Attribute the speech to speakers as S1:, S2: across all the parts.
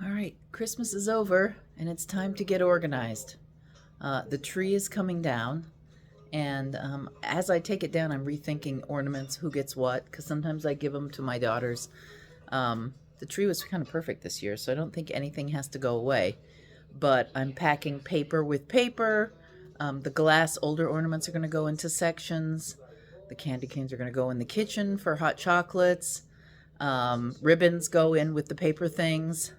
S1: All right, Christmas is over and it's time to get organized. The tree is coming down, and as I take it down, I'm rethinking ornaments, who gets what, because sometimes I give them to my daughters. The tree was kind of perfect this year, so I don't think anything has to go away. But I'm packing paper with paper. The glass older ornaments are going to go into sections. The candy canes are going to go in the kitchen for hot chocolates. Ribbons go in with the paper things.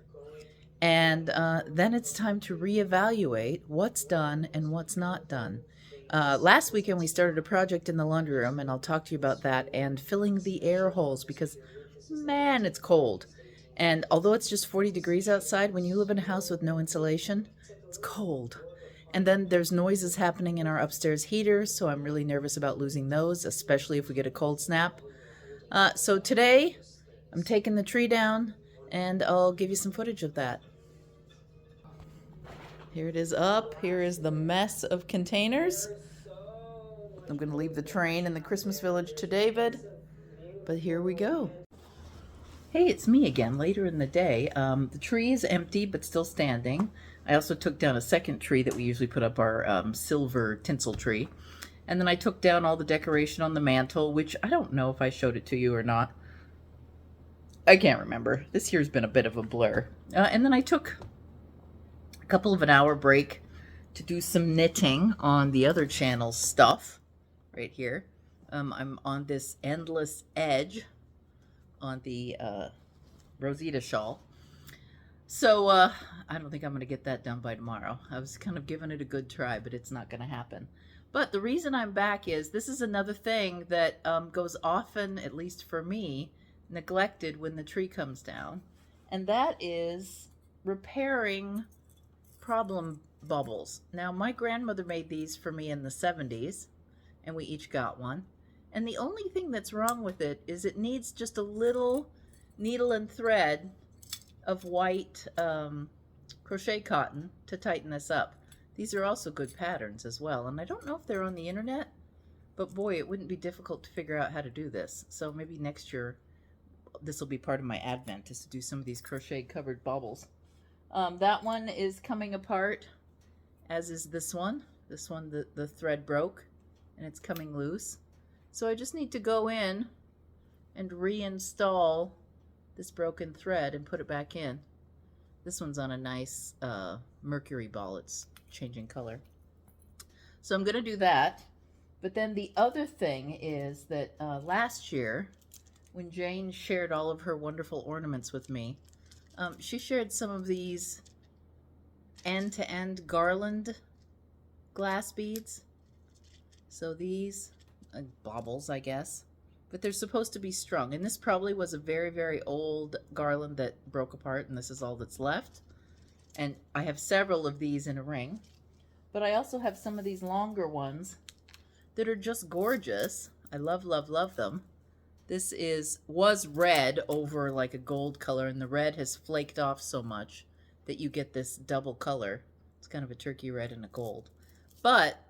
S1: And then it's time to reevaluate what's done and what's not done. Last weekend, we started a project in the laundry room, and I'll talk to you about that, and filling the air holes because, man, it's cold. And although it's just 40 degrees outside, when you live in a house with no insulation, it's cold. And then there's noises happening in our upstairs heaters, so I'm really nervous about losing those, especially if we get a cold snap. So today, I'm taking the tree down, and I'll give you some footage of that. Here it is up. Here is the mess of containers. I'm going to leave the train in the Christmas village to David, but here we go. Hey, it's me again later in the day. The tree is empty but still standing. I also took down a second tree that we usually put up, our silver tinsel tree. And then I took down all the decoration on the mantle, which I don't know if I showed it to you or not. I can't remember. This year's been a bit of a blur. And then I took a couple of an hour break to do some knitting on the other channel's stuff right here. I'm on this endless edge on the Rosita shawl. So I don't think I'm going to get that done by tomorrow. I was kind of giving it a good try, but it's not going to happen. But the reason I'm back is this is another thing that goes often, at least for me, neglected when the tree comes down. And that is repairing problem baubles. Now, my grandmother made these for me in the 70s, and we each got one. And the only thing that's wrong with it is it needs just a little needle and thread of white crochet cotton to tighten this up. These are also good patterns as well, and I don't know if they're on the internet, but boy, it wouldn't be difficult to figure out how to do this. So maybe next year this will be part of my advent, is to do some of these crochet covered baubles. That one is coming apart, as is this one. This one, the thread broke and it's coming loose. So I just need to go in and reinstall this broken thread and put it back in. This one's on a nice mercury ball. It's changing color. So I'm going to do that. But then the other thing is that last year, when Jane shared all of her wonderful ornaments with me, she shared some of these end-to-end garland glass beads. So these baubles, I guess, but they're supposed to be strung. And this probably was a very, very old garland that broke apart, and this is all that's left. And I have several of these in a ring, but I also have some of these longer ones that are just gorgeous. I love, love, love them. This was red over like a gold color, and the red has flaked off so much that you get this double color. It's kind of a turkey red and a gold. But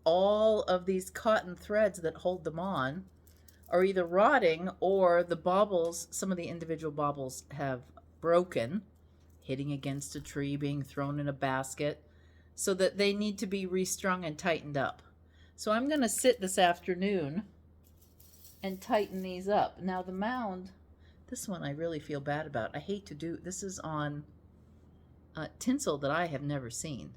S1: all of these cotton threads that hold them on are either rotting, or the baubles, some of the individual baubles have broken, hitting against a tree, being thrown in a basket, so that they need to be restrung and tightened up. So I'm going to sit this afternoon and tighten these up. Now the mound, this one I really feel bad about. I hate to do, this is on tinsel that I have never seen.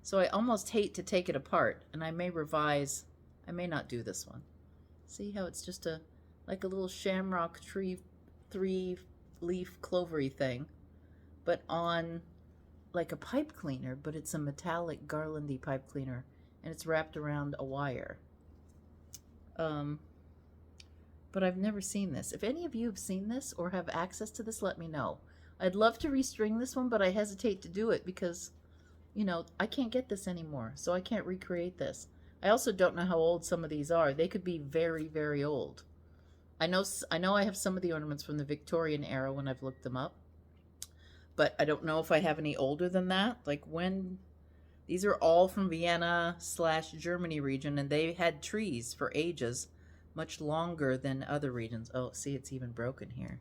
S1: So I almost hate to take it apart, and I may revise. I may not do this one. See how it's just like a little shamrock tree, 3-leaf clovery thing, but on like a pipe cleaner, but it's a metallic garlandy pipe cleaner, and it's wrapped around a wire. But I've never seen this. If any of you have seen this or have access to this, let me know. I'd love to restring this one, but I hesitate to do it because, you know, I can't get this anymore, so I can't recreate this. I also don't know how old some of these are. They could be very, very old. I know I have some of the ornaments from the Victorian era when I've looked them up, but I don't know if I have any older than that. Like when, these are all from Vienna/Germany region, and they had trees for ages, much longer than other regions. Oh, see, it's even broken here.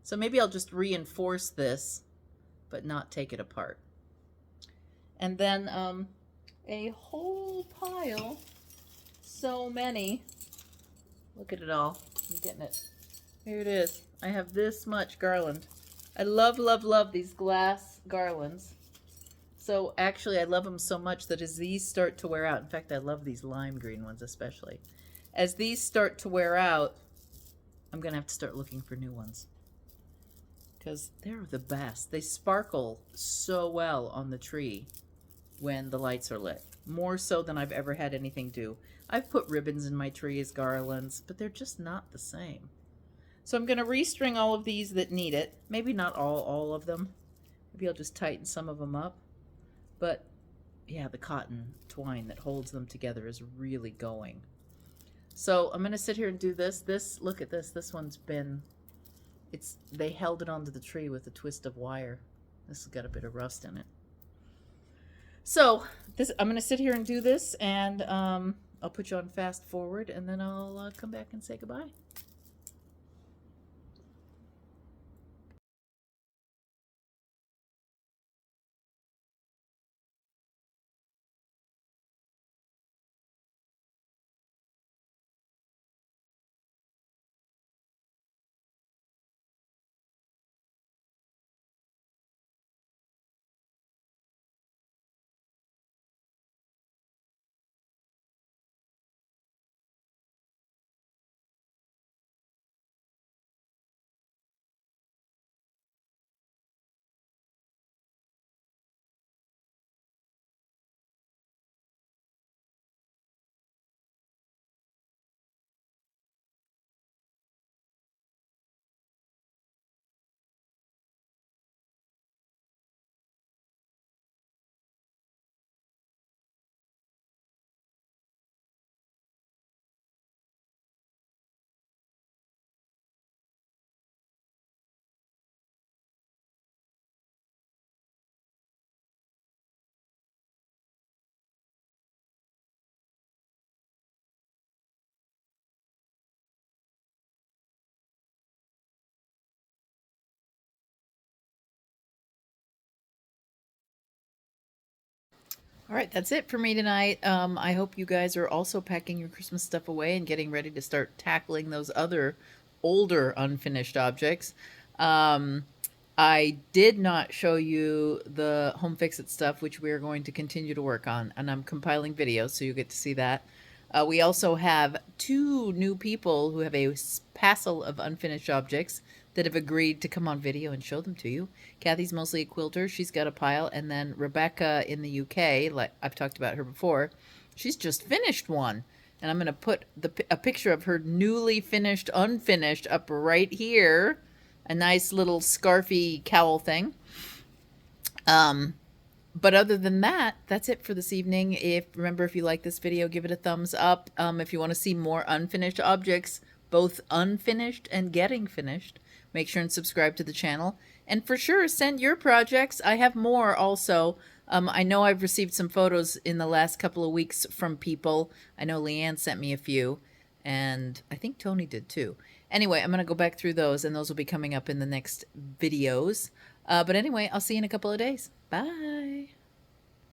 S1: So maybe I'll just reinforce this but not take it apart. And then a whole pile, so many. Look at it all. I'm getting it. Here it is. I have this much garland. I love, love, love these glass garlands. So actually I love them so much that as these start to wear out, in fact I love these lime green ones especially. As these start to wear out, I'm going to have to start looking for new ones. Because they're the best. They sparkle so well on the tree when the lights are lit. More so than I've ever had anything do. I've put ribbons in my tree as garlands, but they're just not the same. So I'm going to restring all of these that need it. Maybe not all of them. Maybe I'll just tighten some of them up. But yeah, the cotton twine that holds them together is really going. So I'm going to sit here and do this. Look at this. This one's been... they held it onto the tree with a twist of wire. This has got a bit of rust in it. So I'm going to sit here and do this, and I'll put you on fast forward, and then I'll come back and say goodbye. All right, that's it for me tonight. I hope you guys are also packing your Christmas stuff away and getting ready to start tackling those other older unfinished objects. I did not show you the Home Fix-It stuff, which we are going to continue to work on, and I'm compiling videos, so you get to see that. We also have 2 new people who have a passel of unfinished objects that have agreed to come on video and show them to you. Kathy's mostly a quilter. She's got a pile. And then Rebecca in the UK, like I've talked about her before, she's just finished one. And I'm going to put a picture of her newly finished, unfinished up right here. A nice little scarfy cowl thing. But other than that, that's it for this evening. Remember, if you like this video, give it a thumbs up. If you want to see more unfinished objects, both unfinished and getting finished, make sure and subscribe to the channel. And for sure, send your projects. I have more also. I know I've received some photos in the last couple of weeks from people. I know Leanne sent me a few, and I think Tony did too. Anyway, I'm going to go back through those, and those will be coming up in the next videos. But anyway, I'll see you in a couple of days. Bye.